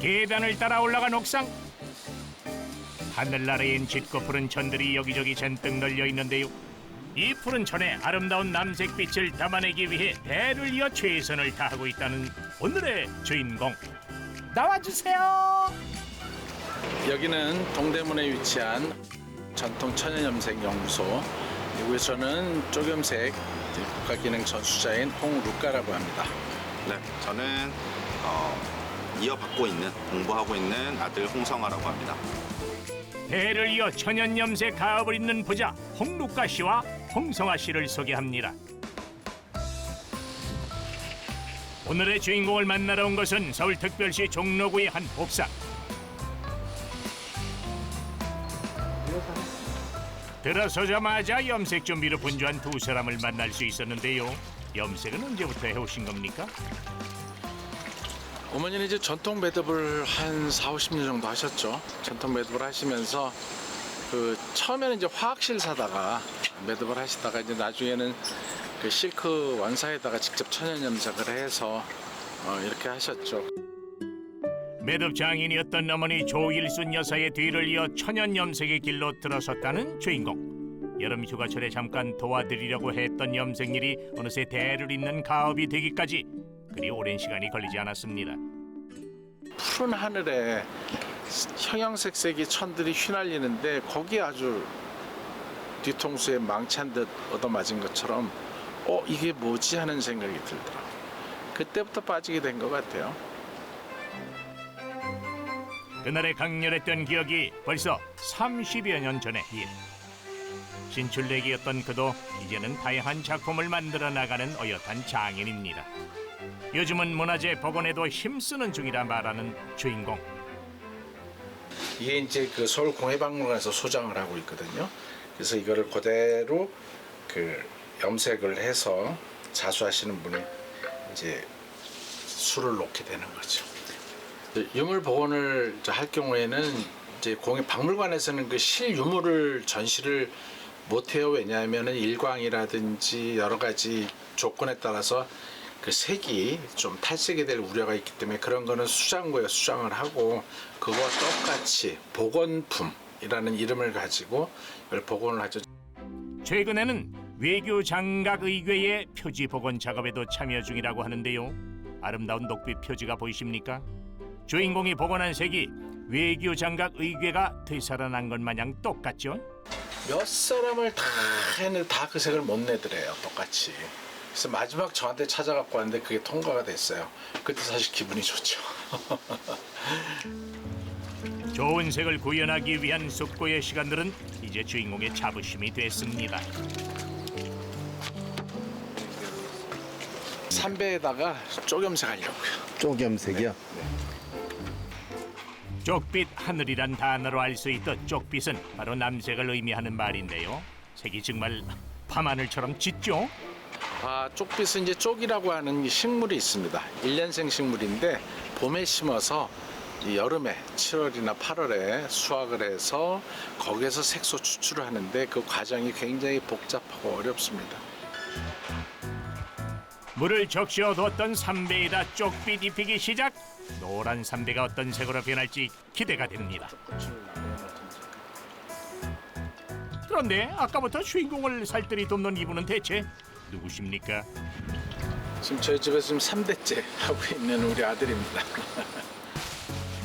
계단을 따라 올라간 옥상. 하늘 아래엔 짙고 푸른 천들이 여기저기 잔뜩 널려 있는데요. 이 푸른 천에 아름다운 남색빛을 담아내기 위해 대를 이어 최선을 다하고 있다는 오늘의 주인공. 나와주세요. 여기는 동대문에 위치한 전통 천연염색 연구소. 이곳에서는 쪽염색 국가기능 전수자인 홍루카라고 합니다. 네, 저는 이어받고 있는, 공부하고 있는 아들 홍성아라고 합니다. 대를 이어 천연염색 가업을 잇는 부자 홍루카 씨와 홍성아 씨를 소개합니다. 오늘의 주인공을 만나러 온 것은 서울특별시 종로구의 한 옥상. 들어서자마자 염색 준비로 분주한 두 사람을 만날 수 있었는데요. 염색은 언제부터 해오신 겁니까? 어머니는 이제 전통 매듭을 한 40-50년 정도 하셨죠. 전통 매듭을 하시면서 처음에는 이제 화학실 사다가 매듭을 하시다가 이제 나중에는 그 실크 원사에다가 직접 천연 염색을 해서 이렇게 하셨죠. 매듭 장인이었던 어머니 조일순 여사의 뒤를 이어 천연 염색의 길로 들어섰다는 주인공. 여름 휴가철에 잠깐 도와드리려고 했던 염색일이 어느새 대를 잇는 가업이 되기까지 그리 오랜 시간이 걸리지 않았습니다. 푸른 하늘에 형형색색의 천들이 휘날리는데 거기에 아주 뒤통수에 망치한 듯 얻어맞은 것처럼 이게 뭐지 하는 생각이 들더라고요. 그때부터 빠지게 된 것 같아요. 그날의 강렬했던 기억이 벌써 30여 년 전의 일. 신출내기였던 그도 이제는 다양한 작품을 만들어 나가는 어엿한 장인입니다. 요즘은 문화재 복원에도 힘쓰는 중이라 말하는 주인공. 이게 이제 그 서울공예박물관에서 소장을 하고 있거든요. 그래서 이거를 그대로 그 염색을 해서 자수하시는 분이 이제 수를 놓게 되는 거죠. 유물 복원을 할 경우에는 이제 박물관에서는 그 실유물을 전시를 못해요. 왜냐하면은 일광이라든지 여러 가지 조건에 따라서 그 색이 좀 탈색이 될 우려가 있기 때문에 그런 거는 수장고에 수장을 하고 그거와 똑같이 복원품이라는 이름을 가지고 이걸 복원을 하죠. 최근에는 외교 장각 의궤의 표지 복원 작업에도 참여 중이라고 하는데요. 아름다운 녹빛 표지가 보이십니까? 주인공이 복원한 색이 외교 장각 의궤가 되살아난 것 마냥 똑같죠? 몇 사람을 다 했는데 다 그 색을 못 내더래요. 똑같이. 그래서 마지막 저한테 찾아갖고 왔는데 그게 통과가 됐어요. 그때 사실 기분이 좋죠. 좋은 색을 구현하기 위한 숙고의 시간들은 이제 주인공의 자부심이 됐습니다. 삼배에다가 쪽염색하려고요. 쪽염색이요? 쪽빛 하늘이란 단어로 알 수 있던 쪽빛은 바로 남색을 의미하는 말인데요. 색이 정말 밤하늘처럼 짙죠? 쪽빛은 이제 쪽이라고 하는 식물이 있습니다. 1년생 식물인데 봄에 심어서 여름에 7월이나 8월에 수확을 해서 거기에서 색소 추출을 하는데 그 과정이 굉장히 복잡하고 어렵습니다. 물을 적셔두었던 삼배에다 쪽빛 입히기 시작. 노란 삼배가 어떤 색으로 변할지 기대가 됩니다. 그런데 아까부터 주인공을 살뜰히 돕는 이분은 대체 누구십니까? 지금 저희 집에서 지금 3대째 하고 있는 우리 아들입니다.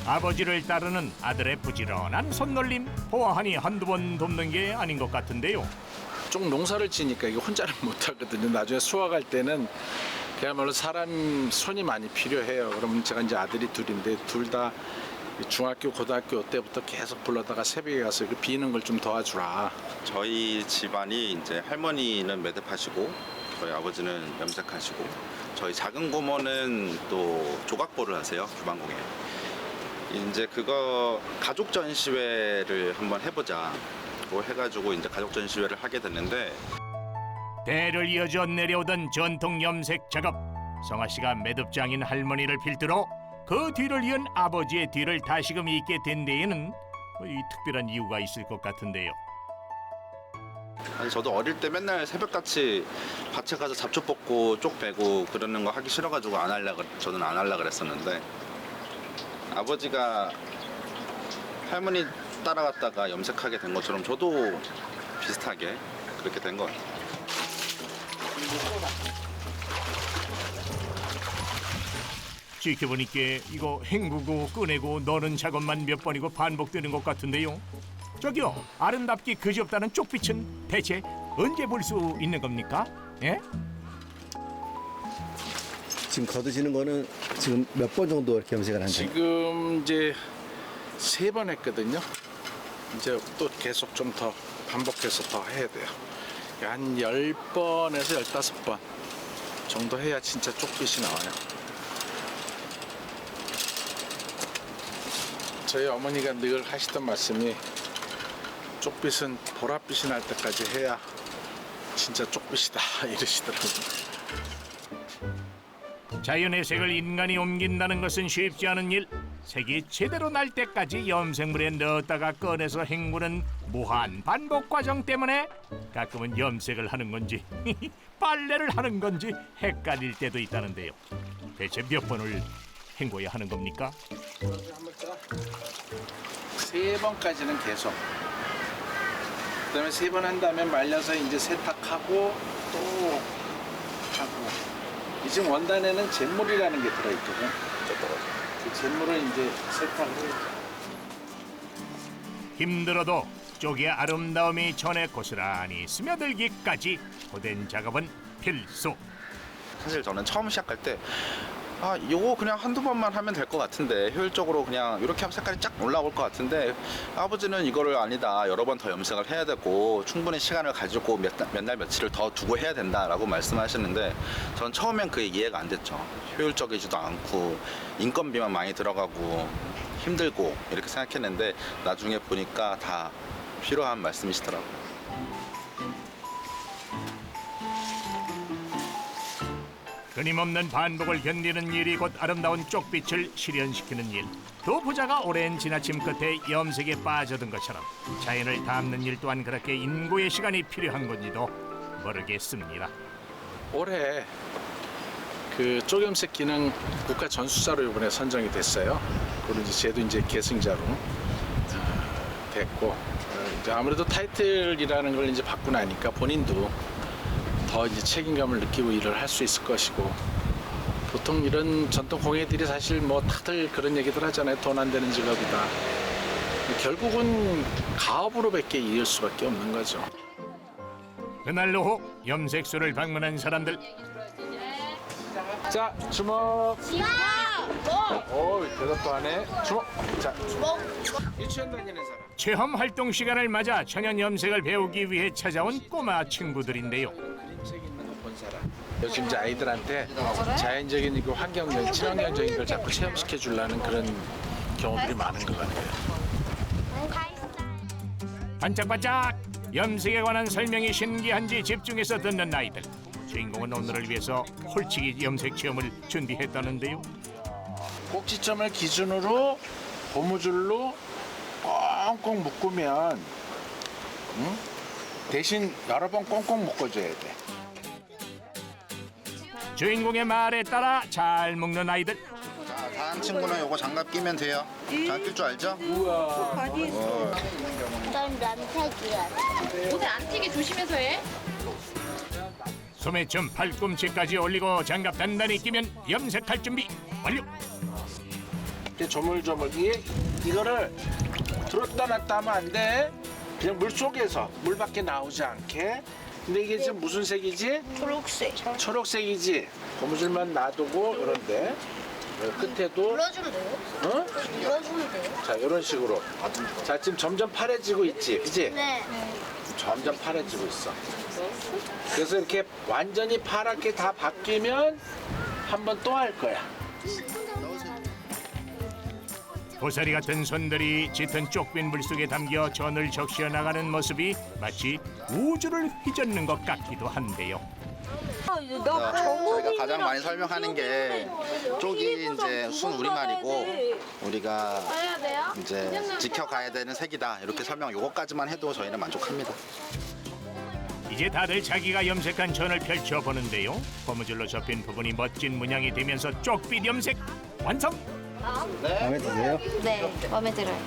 아버지를 따르는 아들의 부지런한 손놀림 보아하니 한두 번 돕는 게 아닌 것 같은데요. 좀 농사를 지니까 이게 혼자는 못하거든요. 나중에 수확할 때는 그야말로 사람 손이 많이 필요해요. 그러면 제가 이제 아들이 둘인데 둘 다 중학교, 고등학교 때부터 계속 불러다가 새벽에 가서 이렇게 비는 걸 좀 도와주라. 저희 집안이 이제 할머니는 매듭하시고 저희 아버지는 염색하시고 저희 작은 고모는 또 조각보를 하세요. 주방공예. 이제 그거 가족 전시회를 한번 해보자. 뭐 해가지고 이제 가족 전시회를 하게 됐는데 대를 이어져 내려오던 전통 염색 작업. 성아 씨가 매듭장인 할머니를 필두로 그 뒤를 이은 아버지의 뒤를 다시금 잇게 된 데에는 이 특별한 이유가 있을 것 같은데요. 아니, 저도 어릴 때 맨날 새벽같이 밭에 가서 잡초 뽑고 쪽 빼고 그러는 거 하기 싫어가지고 저는 안 할라 그랬었는데 아버지가 할머니 따라갔다가 염색하게 된 것처럼 저도 비슷하게 그렇게 된 것 같아요. 지켜보니까 이거 헹구고 꺼내고 넣는 작업만 몇 번이고 반복되는 것 같은데요. 저기요, 아름답기 그지없다는 쪽빛은 대체 언제 볼 수 있는 겁니까? 예? 지금 거두시는 거는 지금 몇 번 정도 이렇게 염색을 한 거예요? 지금 이제 3번 했거든요. 이제 또 계속 좀 더 반복해서 더 해야 돼요. 한 10번에서 15번 정도 해야 진짜 쪽빛이 나와요. 저희 어머니가 늘 하시던 말씀이 쪽빛은 보랏빛이 날 때까지 해야 진짜 쪽빛이다 이러시더라고요. 자연의 색을 인간이 옮긴다는 것은 쉽지 않은 일. 색이 제대로 날 때까지 염색물에 넣었다가 꺼내서 헹구는 무한 반복 과정 때문에 가끔은 염색을 하는 건지 빨래를 하는 건지 헷갈릴 때도 있다는데요. 대체 몇 번을 헹궈야 하는 겁니까? 3번까지는 계속. 그다음에 3번 한 다음에 말려서 이제 세탁하고 또 하고. 이 지금 원단에는 잿물이라는 게 들어있거든. 그 잿물을 이제 세탁을. 힘들어도 쪽의 아름다움이 전에 고스란히 스며들기까지 고된 작업은 필수. 사실 저는 처음 시작할 때 요거 그냥 한두 번만 하면 될 것 같은데 효율적으로 그냥 이렇게 하면 색깔이 쫙 올라올 것 같은데 아버지는 이거를 아니다 여러 번 더 염색을 해야 되고 충분히 시간을 가지고 몇 날 며칠을 더 두고 해야 된다라고 말씀하시는데 전 처음엔 그게 이해가 안 됐죠. 효율적이지도 않고 인건비만 많이 들어가고 힘들고 이렇게 생각했는데 나중에 보니까 다 필요한 말씀이시더라고요. 끊임없는 반복을 견디는 일이 곧 아름다운 쪽빛을 실현시키는 일. 두 부자가 오랜 지나침 끝에 염색에 빠져든 것처럼 자연을 담는 일 또한 그렇게 인고의 시간이 필요한 건지도 모르겠습니다. 올해 그 쪽염색 기능 국가 전수자로 이번에 선정이 됐어요. 그리고 이제 쟤도 이제 계승자로 됐고 이제 아무래도 타이틀이라는 걸 이제 받고 나니까 본인도 더 이제 책임감을 느끼고 일을 할 수 있을 것이고 보통 이런 전통 공예들이 사실 뭐 다들 그런 얘기들 하잖아요. 돈 안 되는 직업이다. 결국은 가업으로밖에 이을 수밖에 없는 거죠. 그날 오후 염색소를 방문한 사람들. 자 주먹. 오 대답도 안 해. 주먹. 자 주먹. 유치원 다니는 사람. 체험 활동 시간을 맞아 천연 염색을 배우기 위해 찾아온 꼬마 친구들인데요. 그림책 있는 거 본 사람. 요즘 이제 아이들한테 자연적인 그 환경적, 친환경적인 걸 자꾸 체험시켜 주려는 그런 경우들이 많은 것 같아요. 반짝반짝 염색에 관한 설명이 신기한지 집중해서 듣는 아이들. 주인공은 오늘을 위해서 홀치기 염색 체험을 준비했다는데요. 꼭지점을 기준으로 고무줄로 꽁꽁 묶으면 대신 여러 번 꽁꽁 묶어줘야 돼. 주인공의 말에 따라 잘 묶는 아이들. 자, 다음 친구는 요거 장갑 끼면 돼요. 장갑 낄 줄 알죠? 넌 남색이야. 옷에 안 튀게 조심해서 해. 소매점 팔꿈치까지 올리고 장갑 단단히 끼면 염색할 준비 완료. 이렇게 조물조물 이거를 들었다 놨다 하면 안 돼. 그냥 물 속에서 물 밖에 나오지 않게. 근데 이게 지금 무슨 색이지? 초록색. 초록색이지. 고무줄만 놔두고 이런데 끝에도 눌러주면 돼요? 어? 눌러주면 돼요? 자 이런 식으로. 자 지금 점점 파래지고 있지, 그지? 네. 점점 파래지고 있어. 그래서 이렇게 완전히 파랗게 다 바뀌면 한 번 또 할 거야. 고사리 같은 손들이 짙은 쪽빛 물속에 담겨 전을 적셔 나가는 모습이 마치 우주를 휘젓는 것 같기도 한데요. 저희가 가장 많이 설명하는 게 쪽이 이제 순 우리말이고 우리가 이제 지켜가야 되는 색이다 이렇게 설명 요거까지만 해도 저희는 만족합니다. 이제 다들 자기가 염색한 전을 펼쳐보는데요. 고무줄로 접힌 부분이 멋진 문양이 되면서 쪽빛 염색 완성! 마음에 드세요? 네, 마음에 들어요.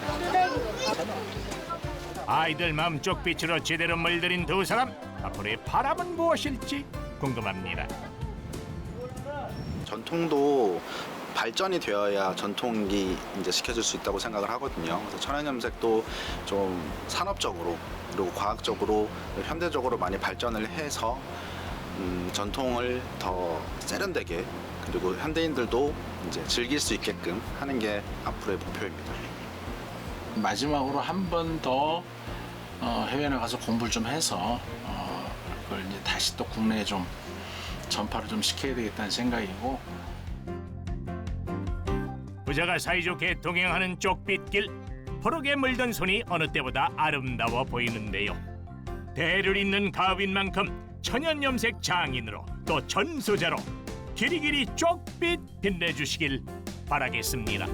아이들 마음 쪽빛으로 제대로 물들인 두 사람. 앞으로의 바람은 무엇일지 궁금합니다. 전통도 발전이 되어야 전통이 이제 시켜줄 수 있다고 생각을 하거든요. 그래서 천연염색도 좀 산업적으로 그리고 과학적으로 현대적으로 많이 발전을 해서 전통을 더 세련되게 그리고 현대인들도 이제 즐길 수 있게끔 하는 게 앞으로의 목표입니다. 마지막으로 한 번 더 해외 나가서 공부를 좀 해서 그걸 이제 다시 또 국내에 좀 전파를 좀 시켜야 되겠다는 생각이고. 부자가 사이좋게 동행하는 쪽빛길. 푸르게 물든 손이 어느 때보다 아름다워 보이는데요. 대를 잇는 가업인 만큼 천연염색 장인으로 또 전소자로 길이길이 쪽빛 빛내주시길 바라겠습니다.